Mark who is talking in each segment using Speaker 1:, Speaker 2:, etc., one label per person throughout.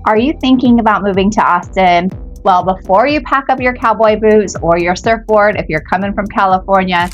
Speaker 1: Are you thinking about moving to Austin? Well, before you pack up your cowboy boots or your surfboard, if you're coming from California,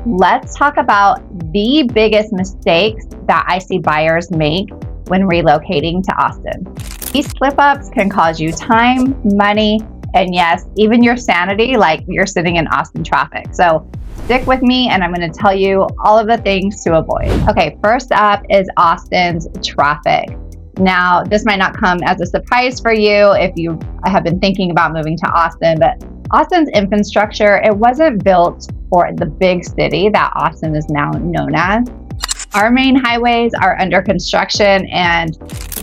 Speaker 1: let's talk about the biggest mistakes that I see buyers make when relocating to Austin. These slip-ups can cause you time, money, and yes, even your sanity, like you're sitting in Austin traffic. So stick with me and I'm going to tell you all of the things to avoid. Okay, first up is Austin's traffic. Now, this might not come as a surprise for you if you have been thinking about moving to Austin, but Austin's infrastructure, it wasn't built for the big city that Austin is now known as. Our main highways are under construction, and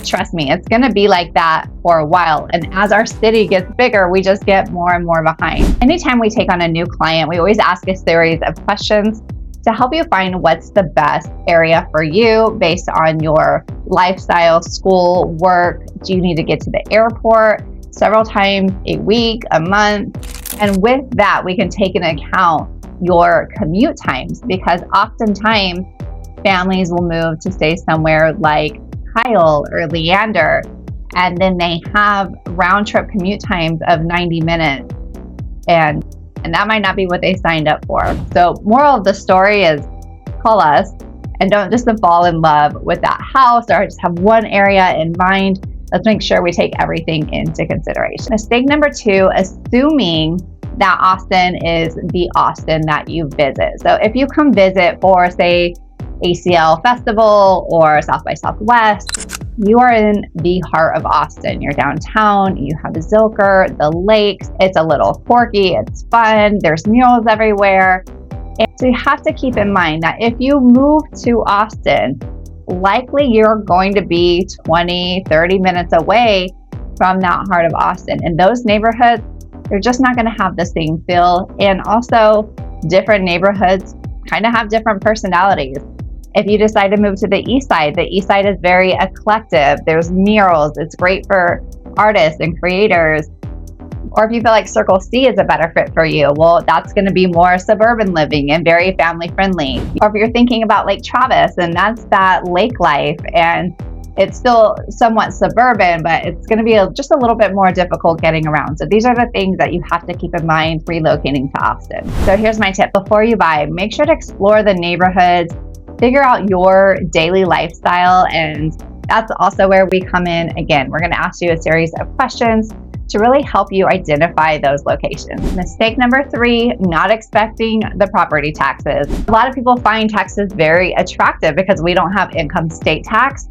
Speaker 1: trust me, it's going to be like that for a while. And as our city gets bigger, we just get more and more behind. Anytime we take on a new client, we always ask a series of questions to help you find what's the best area for you based on your lifestyle, school, work. Do you need to get to the airport several times a week, a month? And with that, we can take into account your commute times, because oftentimes families will move to stay somewhere like Kyle or Leander, and then they have round trip commute times of 90 minutes. And that might not be what they signed up for. So moral of the story is call us and don't just fall in love with that house or just have one area in mind. Let's make sure we take everything into consideration. Mistake number 2, assuming that Austin is the Austin that you visit. So if you come visit for, say, ACL Festival or South by Southwest, you are in the heart of Austin. You're downtown, you have Zilker, the lakes, it's a little quirky, it's fun, there's murals everywhere. And so you have to keep in mind that if you move to Austin, likely you're going to be 20, 30 minutes away from that heart of Austin. And those neighborhoods, they're just not gonna have the same feel. And also, different neighborhoods kind of have different personalities. If you decide to move to the east side is very eclectic. There's murals. It's great for artists and creators. Or if you feel like Circle C is a better fit for you, well, that's going to be more suburban living and very family friendly. Or if you're thinking about Lake Travis, and that's that lake life, and it's still somewhat suburban, but it's going to be just a little bit more difficult getting around. So these are the things that you have to keep in mind relocating to Austin. So here's my tip. Before you buy, make sure to explore the neighborhoods, figure out your daily lifestyle, and that's also where we come in. Again, we're going to ask you a series of questions to really help you identify those locations. Mistake number 3, not expecting the property taxes. A lot of people find Texas very attractive because we don't have income state tax,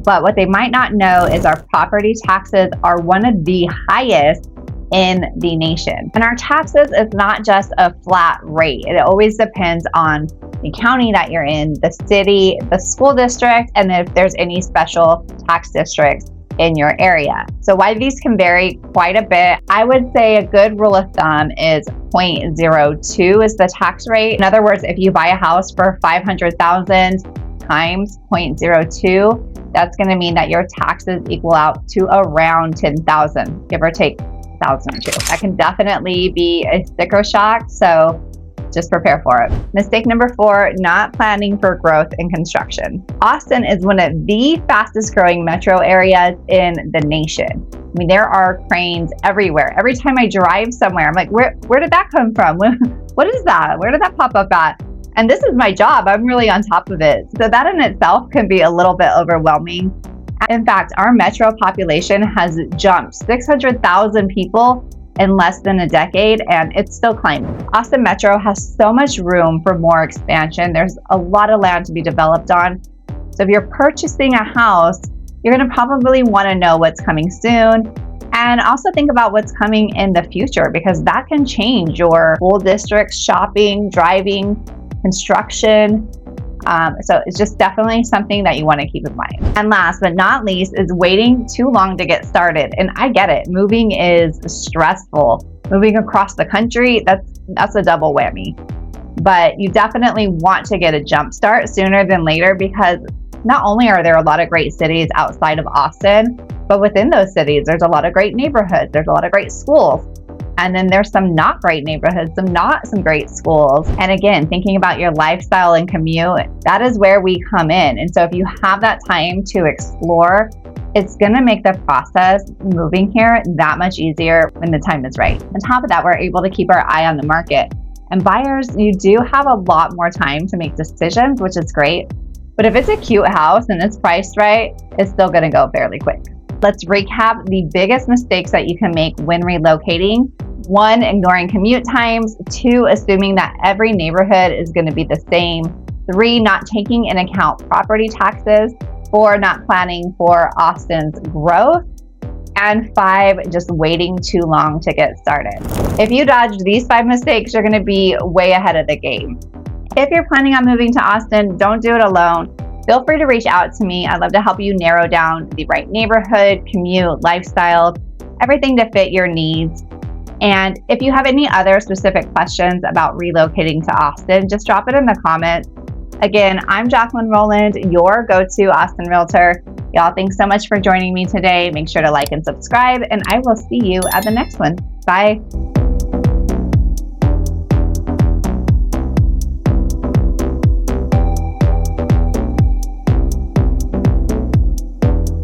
Speaker 1: but what they might not know is our property taxes are one of the highest in the nation. And our taxes is not just a flat rate. It always depends on the county that you're in, the city, the school district, and if there's any special tax districts in your area. So while these can vary quite a bit, I would say a good rule of thumb is 0.02 is the tax rate. In other words, if you buy a house for $500,000 times 0.02, that's going to mean that your taxes equal out to around $10,000, give or take 1,000 or 2. That can definitely be a sticker shock, so just prepare for it. Mistake number 4, not planning for growth and construction. Austin is one of the fastest growing metro areas in the nation. I mean, there are cranes everywhere. Every time I drive somewhere, I'm like, where did that come from? What is that? Where did that pop up at? And this is my job. I'm really on top of it. So that in itself can be a little bit overwhelming. In fact, our metro population has jumped 600,000 people in less than a decade, and it's still climbing. Austin Metro has so much room for more expansion. There's a lot of land to be developed on. So if you're purchasing a house, you're gonna probably wanna know what's coming soon, and also think about what's coming in the future, because that can change your school districts, shopping, driving, construction. So it's just definitely something that you want to keep in mind. And last but not least is waiting too long to get started. And I get it, moving is stressful. Moving across the country, that's a double whammy. But you definitely want to get a jump start sooner than later, because not only are there a lot of great cities outside of Austin, but within those cities, there's a lot of great neighborhoods, there's a lot of great schools. And then there's some not great neighborhoods, some great schools. And again, thinking about your lifestyle and commute, that is where we come in. And so if you have that time to explore, It's going to make the process moving here that much easier when the time is right. On top of that, we're able to keep our eye on the market. And buyers, you do have a lot more time to make decisions, which is great. But if it's a cute house and it's priced right, it's still going to go fairly quick. Let's recap the biggest mistakes that you can make when relocating. 1, ignoring commute times. 2, assuming that every neighborhood is going to be the same. 3, not taking into account property taxes. 4, not planning for Austin's growth. And 5, just waiting too long to get started. If you dodged these 5 mistakes, you're going to be way ahead of the game. If you're planning on moving to Austin, don't do it alone. Feel free to reach out to me. I'd love to help you narrow down the right neighborhood, commute, lifestyle, everything to fit your needs. And if you have any other specific questions about relocating to Austin, just drop it in the comments. Again, I'm Jacqueline Roland, your go-to Austin realtor. Y'all, thanks so much for joining me today. Make sure to like and subscribe, and I will see you at the next one. Bye.